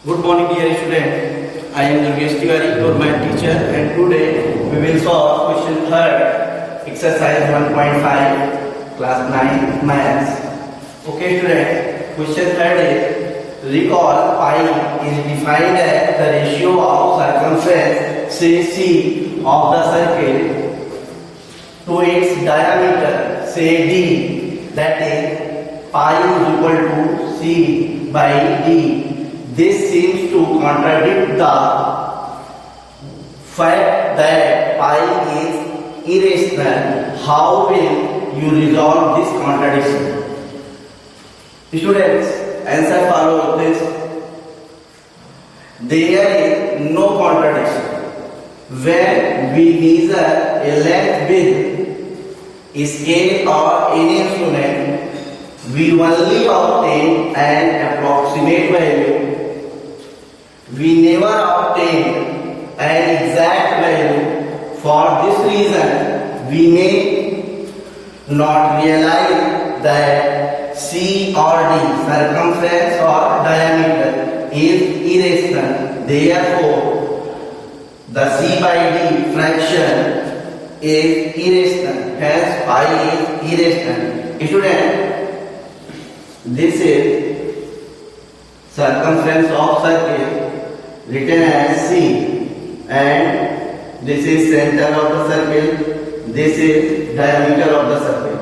Good morning, dear student. I am Durgesh Tiwari, your math teacher, and today we will solve question third, exercise 1.5, class 9 maths. Okay, student. Question third is recall pi is defined as the ratio of circumference say C of the circle to its diameter say D, that is pi is equal to C by D. This seems to contradict the fact that pi is irrational. How will you resolve this contradiction? Students, answer follow this. There is no contradiction. When we measure a length with a scale or any instrument, we only obtain an approximate value. We never obtain an exact value. For this reason, we may not realize that C or D, circumference or diameter, is irrational. Therefore, the C by D fraction is irrational. Hence, pi is irrational. Student, this is circumference of circle written as C, and this is center of the circle, this is diameter of the circle.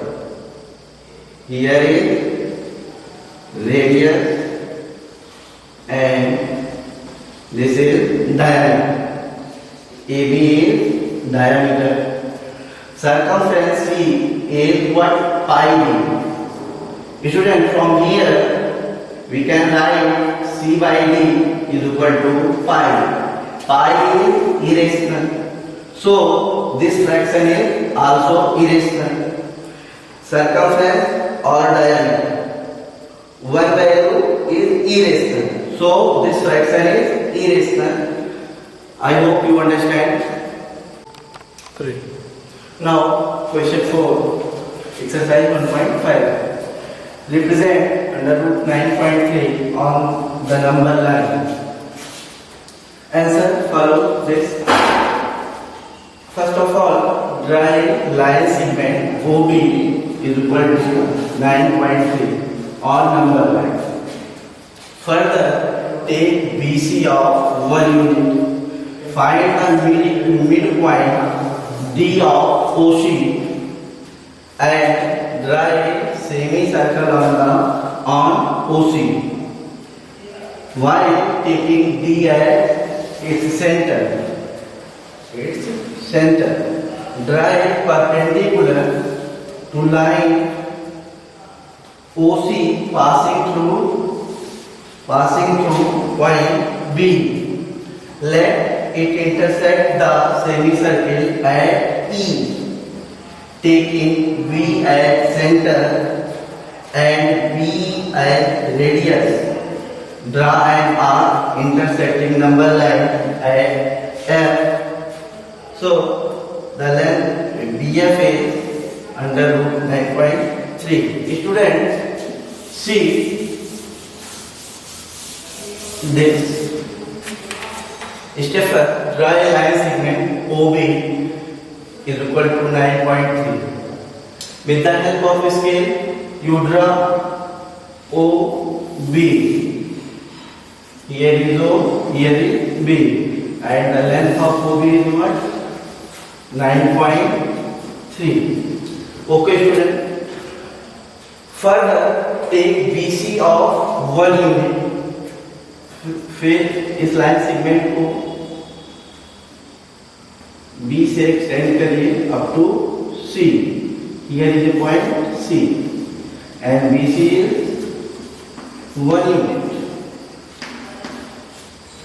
Here is radius and this is diameter. AB is diameter. Circumference C is what? Pi D. Student, from here we can write C by D is equal to pi. Pi is irrational. So this fraction is also irrational. Circumference or diameter, one value is irrational. So this fraction is irrational. I hope you understand. 3. Now question 4, exercise 1.5. Represent under root 9.3 on the number line. Answer follow this. First of all, draw a line segment OB is equal to 9.3 on number line. Further, take BC of 1 unit. Find the midpoint D of OC and draw a semicircle on OC. While taking D as its center, draw a perpendicular to line OC passing through point B. Let it intersect the semicircle at E. Taking B as center and B as radius, draw an arc intersecting number line at F. So the length BF is under root 9.3. Students, see this. Step first, draw a line segment OB is equal to 9.3. With the help of scale, you draw OB. Here is O, here is B, and the length of OB is what? 9.3. Okay, student. Further, take BC of 1 unit. फिर इस line segment को B से extend करिए up to C. Here is a point C, and BC is 1 unit.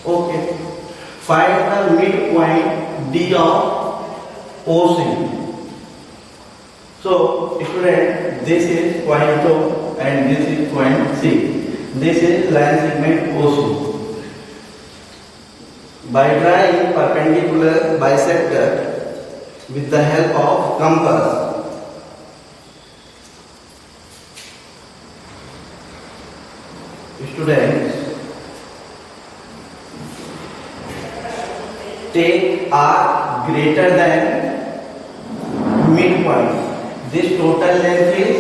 Okay. Find the midpoint D of OC. So, student, this is point O and this is point C. This is line segment OC. By drawing perpendicular bisector with the help of compass, students, are greater than midpoint. This total length is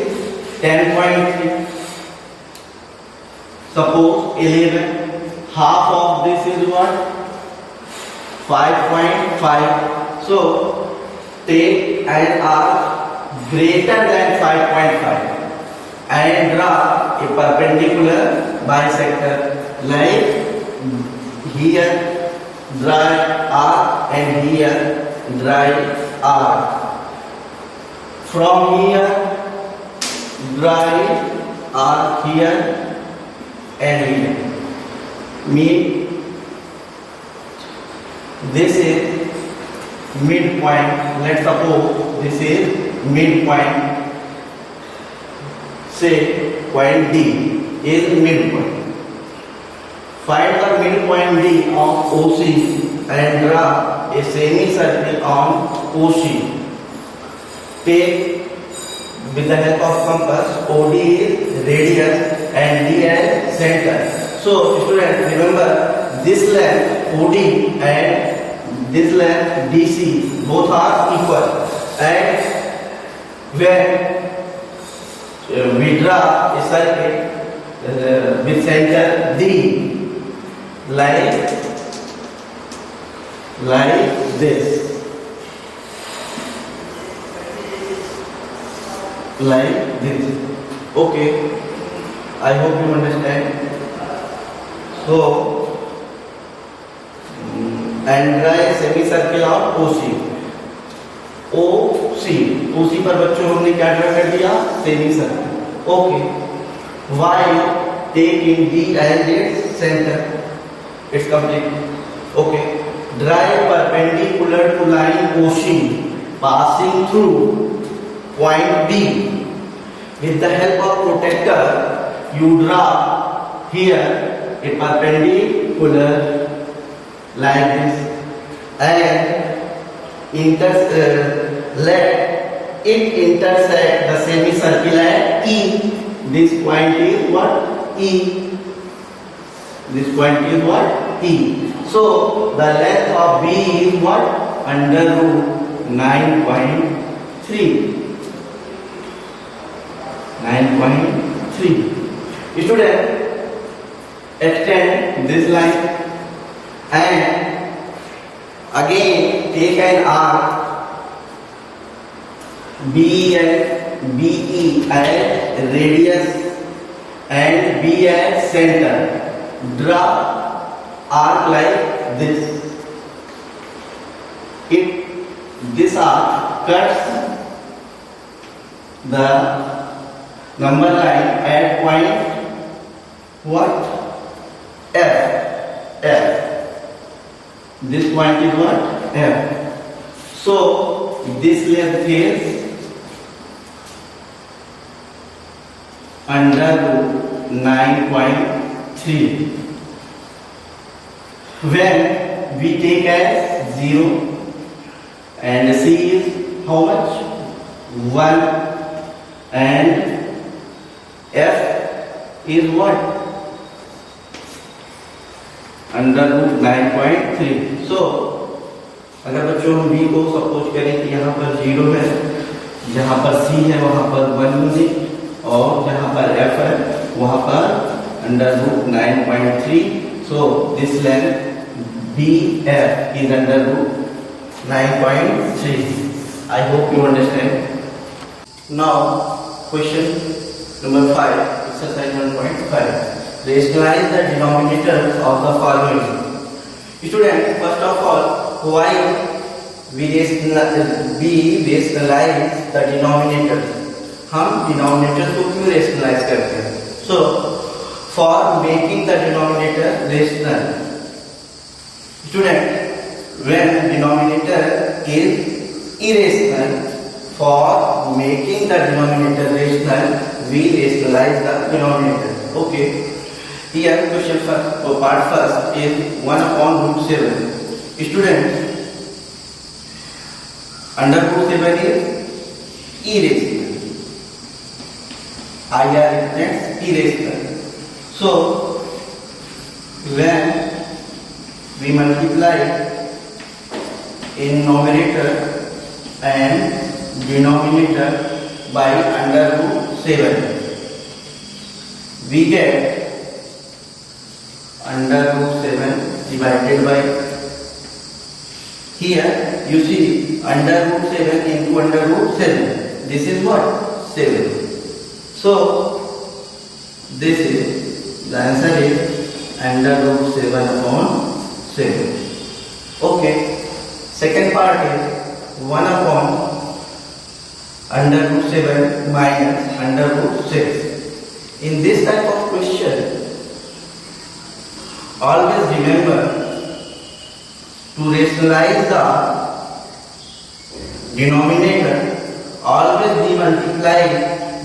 10.3. Suppose 11. Half of this is what? 5.5. So take an arc greater than 5.5 and draw a perpendicular bisector. Like here draw arc and here draw arc. From here draw arc here and here. Mean this is midpoint. Let's suppose this is midpoint. Say point D is midpoint. Find the midpoint D of OC and draw a semicircle on OC. Take with the help of compass, OD is radius and D as center. So students, remember this length OD and this length DC both are equal, and when we draw a circle with center D like this, like this. Okay, I hope you understand. So and draw a semicircle of OC. OC पर बच्चों हमने क्या draw कर दिया? Semicircle. Okay. Y taking D as its center. It's complete. Okay. Draw a perpendicular to line OC passing through point D. With the help of protractor, you draw here a perpendicular like this and let it intersect the semicircle at E. This point is what? E. This point is what? E. So the length of B is what? Under root 9.3. 9.3. Student, extend this line and again take an arc BE as radius and B as center. Draw arc like this. This arc cuts the number line at point what? F. This point is what? F. So this length is under root 9.3. When we take as 0 and C is how much? 1 and F is what? Under root 9.3. So अगर बच्चों हम B को suppose करें कि यहाँ पर 0 है, जहाँ पर C है वहाँ पर 1 यूनिट और जहाँ पर F है वहाँ पर under root 9.3. So this length BF is under root 9.3. I hope you understand. Now question number 5, exercise 1.5. Rationalize the denominators of the following. Student, first of all, why we rationalize the denominators? हम denominators को क्यों rationalize करते हैं? So, for making the denominator rational. Student, when denominator is irrational, for making the denominator rational, we rationalize the denominator. Okay. Here question first or part first is 1 upon root 7. Student, under root 7 is irrational. IR represents irrational. So when we multiply in numerator and denominator by under root 7. We get under root 7 divided by, here you see under root 7 into under root 7. This is what? 7. So this is, the answer is under root 7 upon 7. Okay. Second part is 1 upon under root 7 minus under root 6. In this type of question, always remember to rationalize the denominator, always be multiplied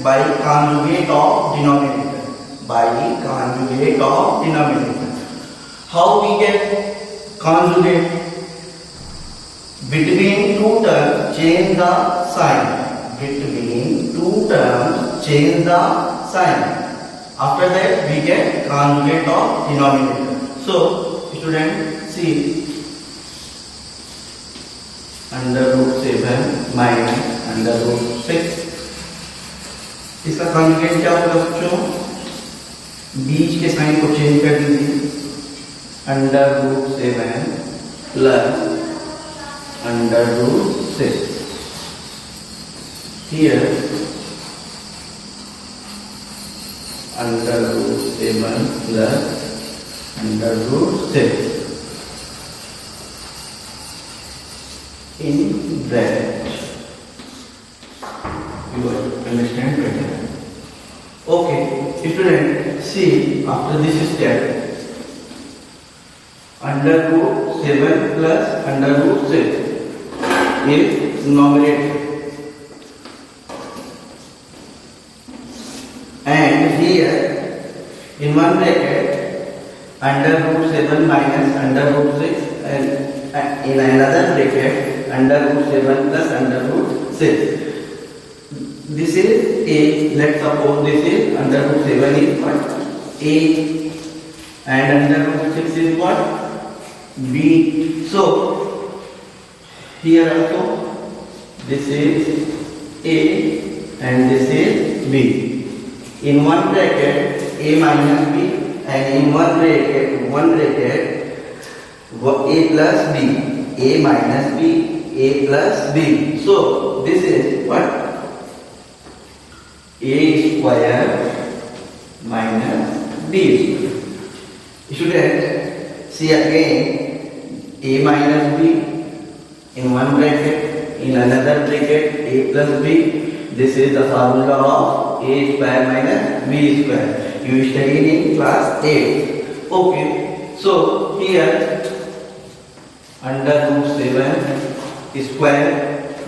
by conjugate of denominator. By conjugate of denominator. How we get conjugate? Between two terms, change the sign. Between two terms, change the sign. After that, we get conjugate of denominator. So, student, see, under root 7 minus under root 6. इसका conjugate क्या होगा बच्चों? बीच के sign को change कर दीजिए. Under root 7 plus under root 6. Here under root 7 plus under root 6 in bracket. You understand better. Okay, student, see after this step. Under root 7 plus under root 6 is numerator, and here in one bracket under root 7 minus under root 6, and in another bracket under root 7 plus under root 6. This is A. Let's suppose this is under root 7 is what? A, and under root 6 is what? B. So here also this is A and this is B. In one bracket A minus B, and in one bracket A plus B, A minus B, A plus B. So this is what? A square minus B square. Student, see again. A minus B in one bracket, in another bracket A plus B. This is the formula of A square minus B square. You studied in class 8. Okay, so here under root 7 square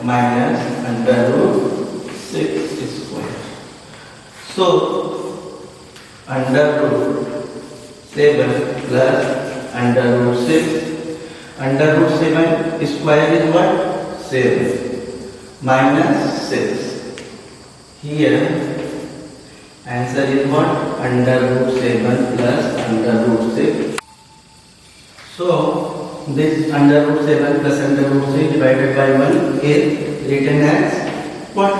minus under root 6 square. So under root 7 plus under root 6. Under root 7 square is what? 7 minus 6. Here answer is what? Under root 7 plus under root 6. So this under root 7 plus under root 6 divided by 1 is written as what?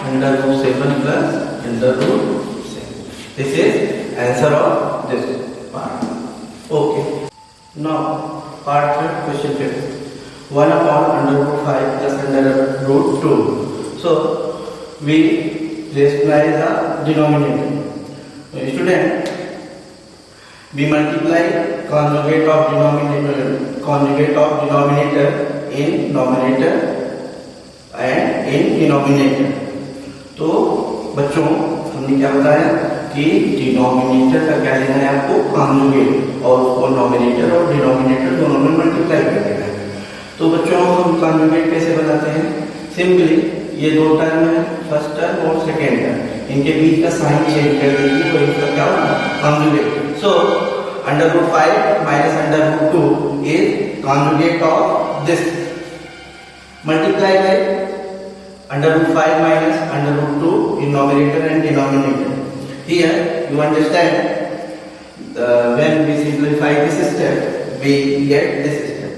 Under root 7 plus under root 6. This is answer of this part. Okay. Now part 3, question 5. 1 upon under root 5 plus under root 2. So we rationalize the denominator. Student, we multiply conjugate of denominator in numerator and in denominator. तो बच्चों हमने क्या बताया कि denominator का क्या लेना है आपको? कॉन्जुगेट, और उसको नॉमिनेटर और डिनोमिनेटर दोनों में मल्टीप्लाई कर देना है. तो बच्चों हम कॉन्जुगेट कैसे बनाते हैं? सिंपली ये दो टर्म है, फर्स्ट टर्म और सेकेंड टर्म, इनके बीच का साइन चेंज कर दीजिए तो इसका क्या होगा? Conjugate. So under root 5 minus under root 2 is conjugate of this. Multiply by under root 5 minus under root 2 in numerator and denominator. Here you understand when we simplify this step, we get this step.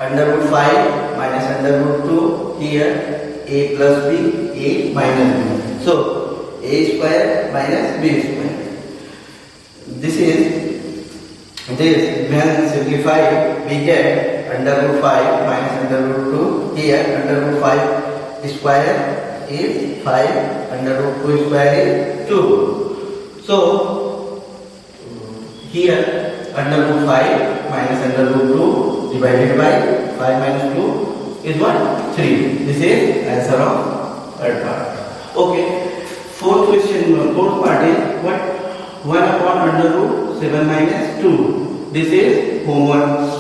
Under root 5 minus under root 2. Here a plus b, a minus b. So a square minus b square. This when simplified we get under root 5 minus under root 2. Here under root 5 square is 5, under root 2 square is 2. So here under root 5 minus under root 2 divided by 5 minus 2 is what? 3. This is answer of third part. Okay. Fourth question, fourth part is what? 1 upon under root 7 minus 2. This is homework.